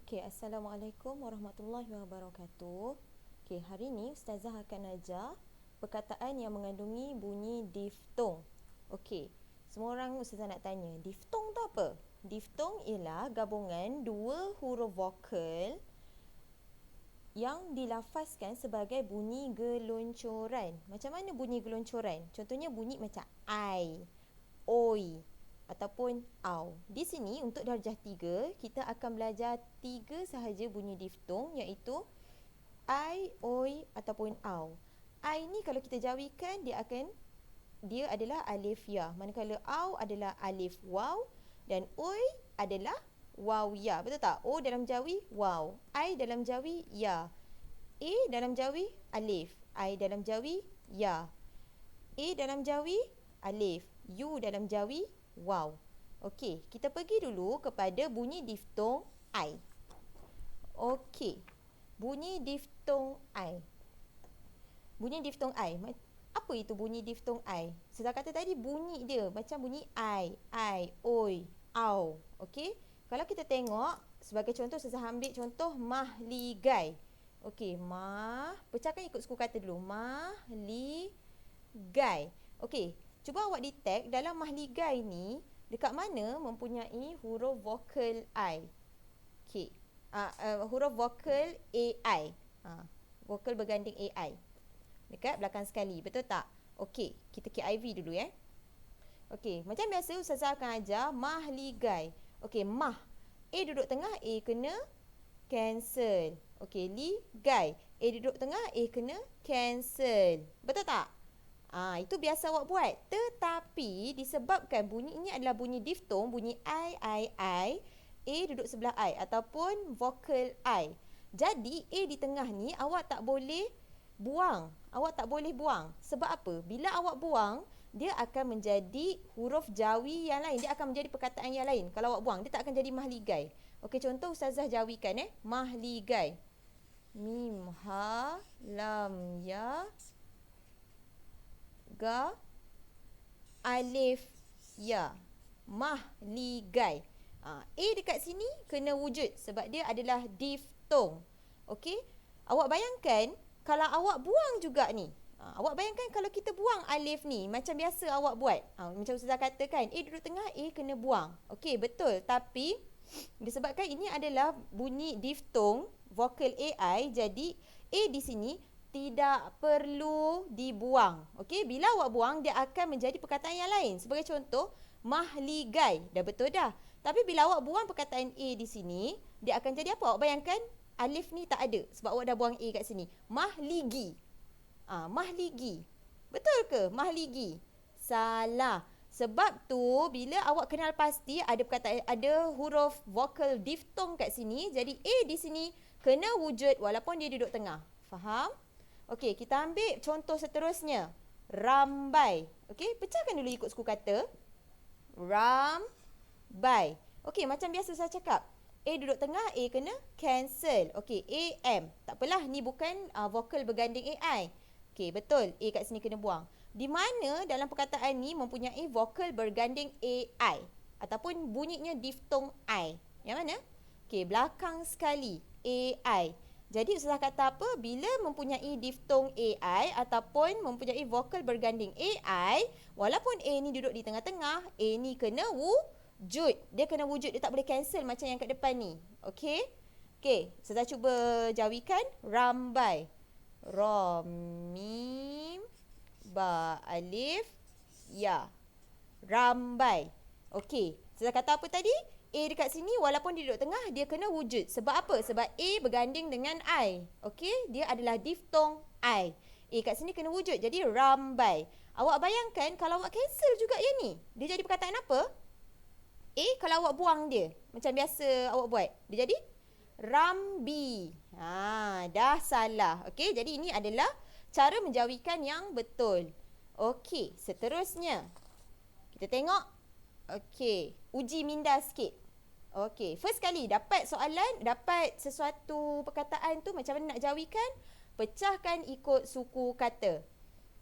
Okey, Assalamualaikum warahmatullahi wabarakatuh. Okey, hari ni Ustazah akan ajar perkataan yang mengandungi bunyi diftong. Okey, semua orang Ustazah nak tanya, diftong tu apa? Diftong ialah gabungan dua huruf vokal yang dilafazkan sebagai bunyi geloncoran. Macam mana bunyi geloncoran? Contohnya bunyi macam ai, oi ataupun au. Di sini untuk darjah 3, kita akan belajar 3 sahaja bunyi diftong, iaitu ai, oi ataupun au. Ai ni kalau kita jawikan dia adalah alif ya, manakala au adalah alif waw dan oi adalah waw ya. Betul tak? O dalam jawi waw, ai dalam jawi ya, e dalam jawi alif, ai dalam jawi ya, e dalam jawi alif, u dalam jawi wow. Okey, kita pergi dulu kepada bunyi diftong I. Okey, bunyi diftong I. Bunyi diftong I. Apa itu bunyi diftong I? Saya kata tadi bunyi dia macam bunyi I, oi, au. Okey, kalau kita tengok sebagai contoh, saya ambil contoh mahligai. Okey, pecahkan ikut suku kata dulu. Mahligai. Okey, cuba awak detect dalam mahligai ni dekat mana mempunyai huruf vokal I. Okey. Huruf vokal AI. Vokal berganding AI. Dekat belakang sekali. Betul tak? Okey, kita KIV dulu ya. Okey, macam biasa Ustazah akan ajar mahligai. Okey, mah. A duduk tengah, A kena cancel. Okey, ligai. A duduk tengah, A kena cancel. Betul tak? Itu biasa awak buat. Tetapi disebabkan bunyi ini adalah bunyi diftong, bunyi I, A duduk sebelah I ataupun vokal I. Jadi A di tengah ni awak tak boleh buang. Awak tak boleh buang. Sebab apa? Bila awak buang, dia akan menjadi huruf jawi yang lain. Dia akan menjadi perkataan yang lain. Kalau awak buang, dia tak akan jadi mahligai. Okey, contoh Ustazah jawikan mahligai. Mim, ha, lam, ya, ga, alif, ya. Mahligai. A dekat sini kena wujud sebab dia adalah diftong. Okey? Awak bayangkan kalau awak buang juga ni. Awak bayangkan kalau kita buang alif ni, macam biasa awak buat. Macam Ustazah katakan, A duduk tengah, A kena buang. Okey, betul. Tapi disebabkan ini adalah bunyi diftong, vokal AI, jadi A di sini tidak perlu dibuang. Okey, bila awak buang, dia akan menjadi perkataan yang lain. Sebagai contoh, mahligai. Dah betul dah. Tapi bila awak buang perkataan A di sini, dia akan jadi apa? Awak bayangkan alif ni tak ada sebab awak dah buang A kat sini. Mahligi. Mahligi. Betul ke? Mahligi. Salah. Sebab tu bila awak kenal pasti ada perkataan, ada huruf vokal diftong kat sini, jadi A di sini kena wujud walaupun dia duduk tengah. Faham? Okey, kita ambil contoh seterusnya. Rambai. Okey, pecahkan dulu ikut suku kata. Rambai. Okey, macam biasa saya cakap. A duduk tengah, A kena cancel. Okey, AM. Tak apalah, ni bukan vokal berganding AI. Okey, betul. A kat sini kena buang. Di mana dalam perkataan ni mempunyai vokal berganding AI. Ataupun bunyinya diftong I. Yang mana? Okey, belakang sekali. AI. Jadi Ustazah kata apa? Bila mempunyai diftong AI ataupun mempunyai vokal berganding AI, walaupun A ni duduk di tengah-tengah, A ni kena wujud. Dia kena wujud, dia tak boleh cancel macam yang kat depan ni. Okey? Okey, Ustazah cuba jawikan. Rambai. Ra, mim, ba, alif, ya. Rambai. Okey, Ustazah kata apa tadi? A dekat sini walaupun dia duduk tengah, dia kena wujud. Sebab apa? Sebab A berganding dengan I. Okey, dia adalah diftong I. A kat sini kena wujud. Jadi rambai. Awak bayangkan kalau awak cancel juga yang ni, dia jadi perkataan apa? A kalau awak buang dia, macam biasa awak buat, dia jadi rambi. Dah salah. Okey, jadi ini adalah cara menjawikan yang betul. Okey, seterusnya kita tengok. Okey, uji minda sikit. Okey, first kali dapat soalan, dapat sesuatu perkataan tu macam mana nak jawikan? Pecahkan ikut suku kata.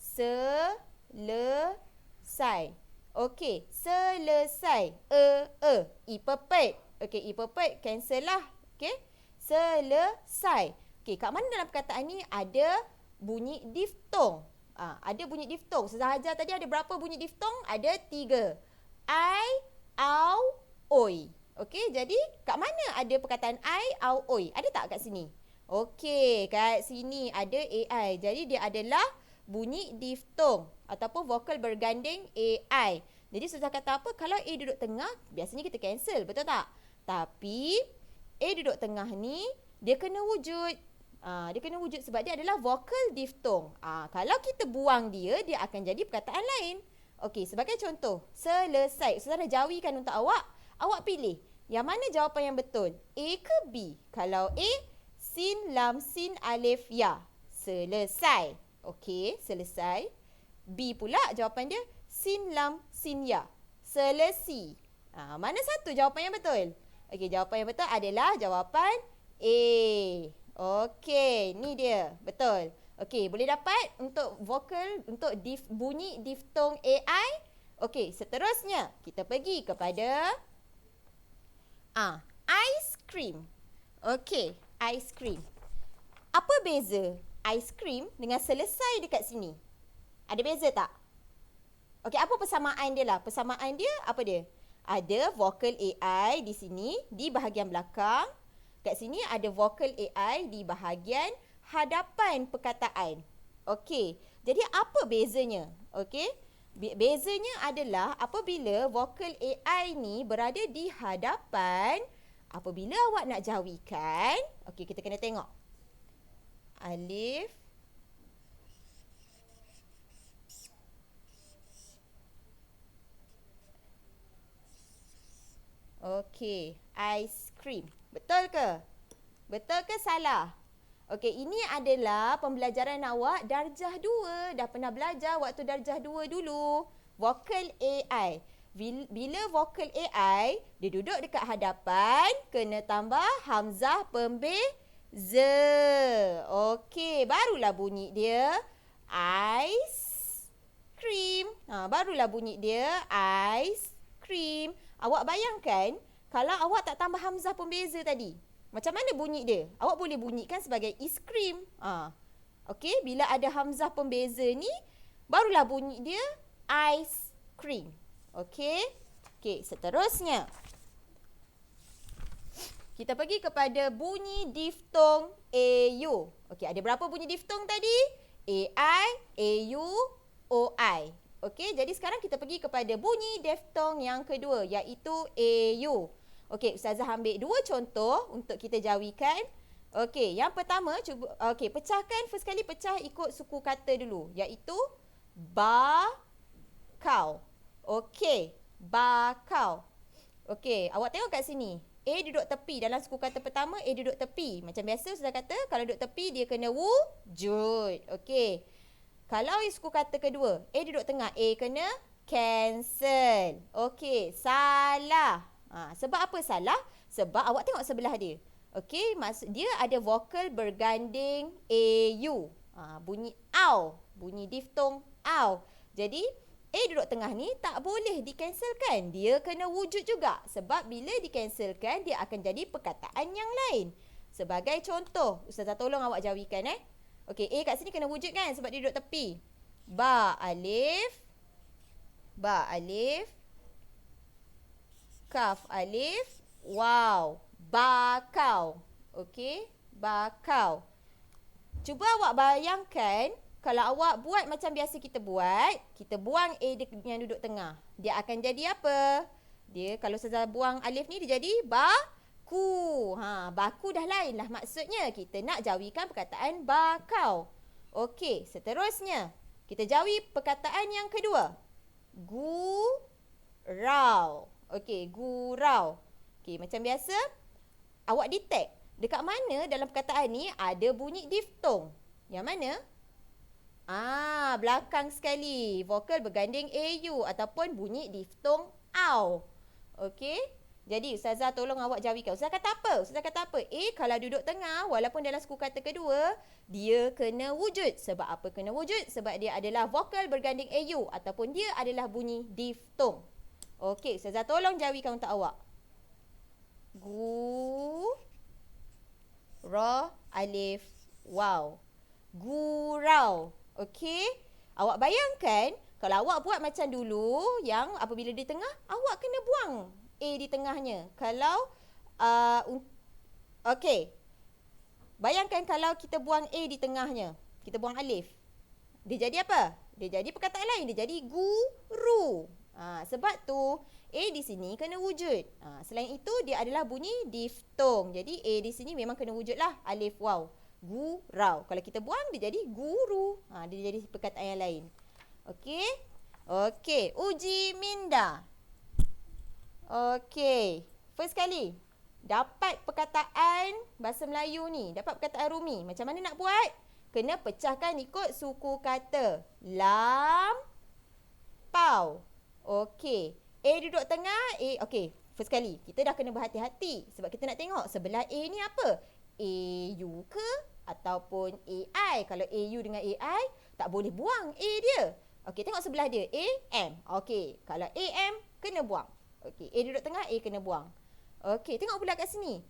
Selesai. Okey, selesai. I pepet. Okey, I pepet cancel lah. Okey. Selesai. Okey, kat mana dalam perkataan ni ada bunyi diftong? Ada bunyi diftong. Ustazah ajar tadi ada berapa bunyi diftong? Ada 3. I, au, oi. Okey, jadi kat mana ada perkataan I, au, oi? Ada tak kat sini? Okey, kat sini ada AI. Jadi dia adalah bunyi diftong ataupun vokal berganding AI. Jadi Ustazah kata apa? Kalau A duduk tengah, biasanya kita cancel, betul tak? Tapi A duduk tengah ni, dia kena wujud. Dia kena wujud sebab dia adalah vokal diftong. Kalau kita buang dia, dia akan jadi perkataan lain. Okey, sebagai contoh, selesai. Ustazah dah jawikan untuk awak. Awak pilih, yang mana jawapan yang betul? A ke B? Kalau A, sin, lam, sin, alif, ya. Selesai. Okey, selesai. B pula jawapan dia, sin, lam, sin, ya. Selesi. Mana satu jawapan yang betul? Okey, jawapan yang betul adalah jawapan A. Okey, ni dia. Betul. Okey, boleh dapat untuk vokal, untuk bunyi diftong AI. Okey, seterusnya kita pergi kepada ice cream. Okey, ice cream. Apa beza ice cream dengan selesai dekat sini? Ada beza tak? Okey, apa persamaan dia lah? Persamaan dia apa dia? Ada vokal AI di sini, di bahagian belakang. Kat sini ada vokal AI di bahagian hadapan perkataan. Okey, jadi apa bezanya? Okey, bezanya adalah apabila vokal AI ni berada di hadapan, apabila awak nak jawikan, okey, kita kena tengok. Alif, okey, ice cream. Betul ke? Betul ke salah? Okey, ini adalah pembelajaran awak darjah 2. Dah pernah belajar waktu darjah 2 dulu. Vokal AI. Bila vokal AI, dia duduk dekat hadapan, kena tambah hamzah pembeza. Okey, barulah bunyi dia ice cream. Barulah bunyi dia ice cream. Awak bayangkan kalau awak tak tambah hamzah pembeza tadi, macam mana bunyi dia? Awak boleh bunyikan sebagai ice cream. Okey, bila ada hamzah pembeza ni, barulah bunyi dia ice cream. Okey. Okey, seterusnya kita pergi kepada bunyi diftong AU. Okey, ada berapa bunyi diftong tadi? AI, AU, OI. Okey, jadi sekarang kita pergi kepada bunyi diftong yang kedua, iaitu AU. Okey, Ustazah ambil 2 contoh untuk kita jawikan. Okey, yang pertama cuba pecahkan, first kali pecah ikut suku kata dulu, iaitu bakau. Okey, bakau. Okey, awak tengok kat sini. A duduk tepi dalam suku kata pertama, A duduk tepi. Macam biasa Ustazah kata, kalau duduk tepi dia kena wujud. Okey. Kalau suku kata kedua, A duduk tengah, A kena cancel. Okey, salah. Sebab apa salah? Sebab awak tengok sebelah dia. Okey, maksud dia ada vokal berganding AU. Bunyi au, bunyi diftong au. Jadi A duduk tengah ni tak boleh dikanselkan. Dia kena wujud juga. Sebab bila dikanselkan, dia akan jadi perkataan yang lain. Sebagai contoh, Ustazah tolong awak jawikan Okey, A kat sini kena wujud kan sebab dia duduk tepi. Ba alif, kaf alif, waw, bakau. Okey, bakau. Cuba awak bayangkan kalau awak buat macam biasa kita buat, kita buang A yang duduk tengah. Dia akan jadi apa? Dia kalau Ustazah buang alif ni dia jadi baku. Baku dah lain lah maksudnya. Kita nak jawikan perkataan bakau. Okey, seterusnya kita jawi perkataan yang kedua. Gurau. Okey, gurau. Okey, macam biasa awak detect dekat mana dalam perkataan ni ada bunyi diftong. Yang mana? Belakang sekali. Vokal berganding AU ataupun bunyi diftong AU. Okey. Jadi Ustazah tolong awak jawikan. Ustazah kata apa? A kalau duduk tengah walaupun dalam suku kata kedua, dia kena wujud. Sebab apa kena wujud? Sebab dia adalah vokal berganding AU ataupun dia adalah bunyi diftong. Okey, Ustazah tolong jawikan untuk awak. ra, alif, waw. Gurau. Okey. Awak bayangkan kalau awak buat macam dulu yang apabila di tengah, awak kena buang A di tengahnya. Kalau okey. Bayangkan kalau kita buang A di tengahnya. Kita buang alif. Dia jadi apa? Dia jadi perkataan lain. Dia jadi guru. Sebab tu A di sini kena wujud. Selain itu dia adalah bunyi diftong. Jadi A di sini memang kena wujud lah. Alif waw. Gurau. Kalau kita buang dia jadi guru. Dia jadi perkataan yang lain. Okey. Okey. Uji minda. Okey. First kali. Dapat perkataan bahasa Melayu ni. Dapat perkataan Rumi. Macam mana nak buat? Kena pecahkan ikut suku kata. Lampau. Okey. A duduk tengah. A. Okey. First kali. Kita dah kena berhati-hati. Sebab kita nak tengok sebelah A ni apa? AU ke? Ataupun AI. Kalau AU dengan AI, tak boleh buang A dia. Okey. Tengok sebelah dia. AM. Okey. Kalau AM, kena buang. Okey. A duduk tengah. A kena buang. Okey, tengok pula kat sini.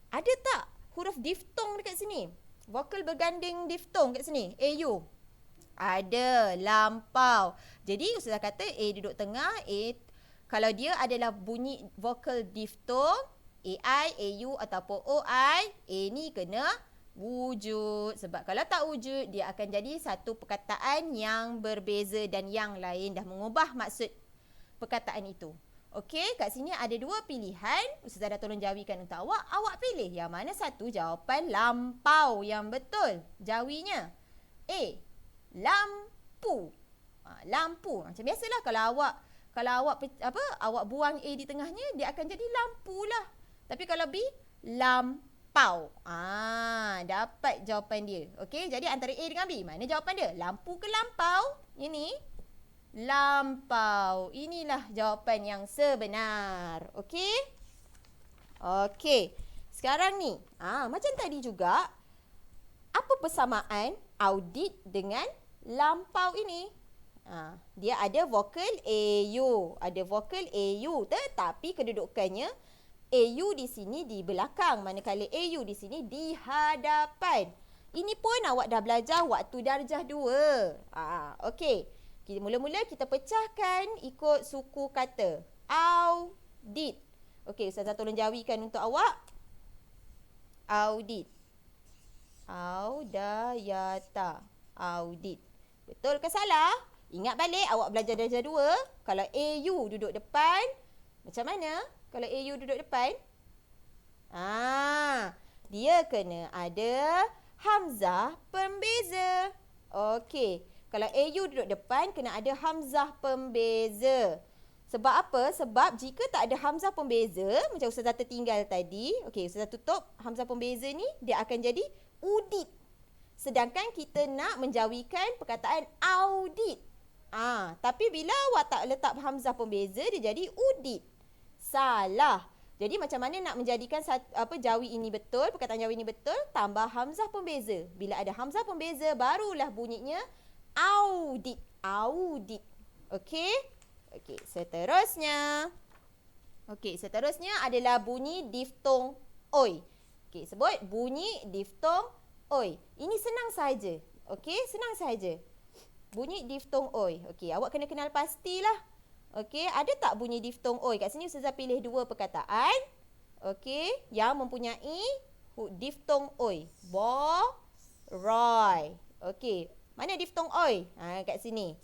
Ada tak huruf diftong dekat sini? Vokal berganding diftong kat sini. AU. Ada. Lampau. Jadi, Ustazah kata A duduk tengah. A, kalau dia adalah bunyi vokal diftong, AI, AU ataupun OI, A ni kena wujud. Sebab kalau tak wujud, dia akan jadi satu perkataan yang berbeza dan yang lain. Dah mengubah maksud perkataan itu. Okey, kat sini ada dua pilihan. Ustazah dah tolong jawikan untuk awak. Awak pilih yang mana satu jawapan lampau yang betul. Jawinya. A. Lampu. Lampu. Macam biasalah kalau awak buang A di tengahnya, dia akan jadi lampu lah. Tapi kalau B, lampau. Dapat jawapan dia. Okey, jadi antara A dengan B, mana jawapan dia? Lampu ke lampau? Ini lampau. Inilah jawapan yang sebenar. Okey? Okey. Sekarang ni, macam tadi juga, apa persamaan audit dengan lampau ini? Dia ada vokal AU. Ada vokal AU. Tetapi kedudukannya, AU di sini di belakang. Manakala AU di sini di hadapan. Ini pun awak dah belajar waktu darjah 2. Okey. Mula-mula kita pecahkan ikut suku kata. Audit. Okey, Ustazah tolong jawikan untuk awak. Audit. Audayata. Audit. Betul ke salah? Ingat balik awak belajar darjah 2. Kalau AU duduk depan, macam mana? Kalau AU duduk depan? Dia kena ada hamzah pembeza. Okey. Kalau AU duduk depan, kena ada hamzah pembeza. Sebab apa? Sebab jika tak ada hamzah pembeza, macam Ustazah tertinggal tadi, okey, Ustazah tutup hamzah pembeza ni, dia akan jadi udit. Sedangkan kita nak menjawikan perkataan audit. Tapi bila awak tak letak hamzah pembeza, dia jadi udit. Salah. Jadi macam mana nak menjadikan jawi ini betul, perkataan jawi ini betul, tambah hamzah pembeza. Bila ada hamzah pembeza, barulah bunyinya audit. Audit. Okey? Okey, seterusnya. Seterusnya adalah bunyi diftong oi. Okey, sebut bunyi diftong oi. Ini senang saja. Okey, senang saja. Bunyi diftong oi. Okey, awak kena kenal pastilah. Okey, ada tak bunyi diftong oi? Kat sini Ustazah pilih dua perkataan. Okey, yang mempunyai diftong oi. Boroi. Okey. Mana diftong oi? Kat sini.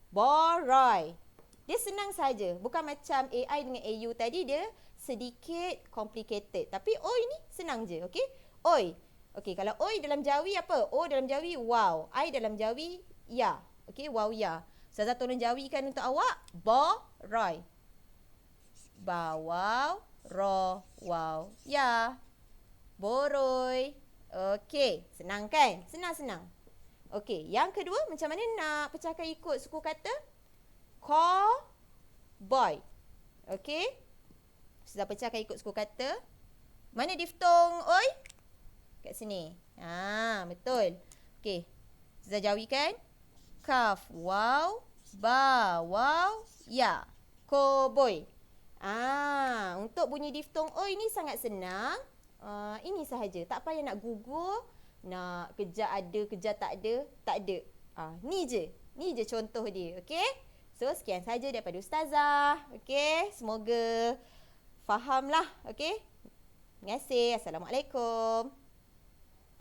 Boroi. Dia senang saja. Bukan macam AI dengan AU tadi, dia sedikit complicated. Tapi oi ni senang je. Okey? Oi. Okey, kalau oi dalam jawi apa? O dalam jawi wow. I dalam jawi ya. Okey, wow ya. Ustazah tolong jawikan untuk awak. Boroi. Bawau, ro, wow, ya. Boroi. Okey, senang kan? Senang-senang. Okey, yang kedua, macam mana nak pecahkan ikut suku kata? Cowboy. Okey. Sudah pecahkan ikut suku kata. Mana diftong oi? Kat sini. Betul. Okey. Sudah jawikan. Kaf, waw, ba, waw, ya. Cowboy. Untuk bunyi diftong oi ni sangat senang. Ini ini sahaja. Tak payah nak gugur, nak kejar ada, kejar tak ada. Tak ada. Ni je contoh dia. Okay? So, sekian sahaja daripada Ustazah. Okay? Semoga fahamlah. Okay? Terima kasih. Assalamualaikum.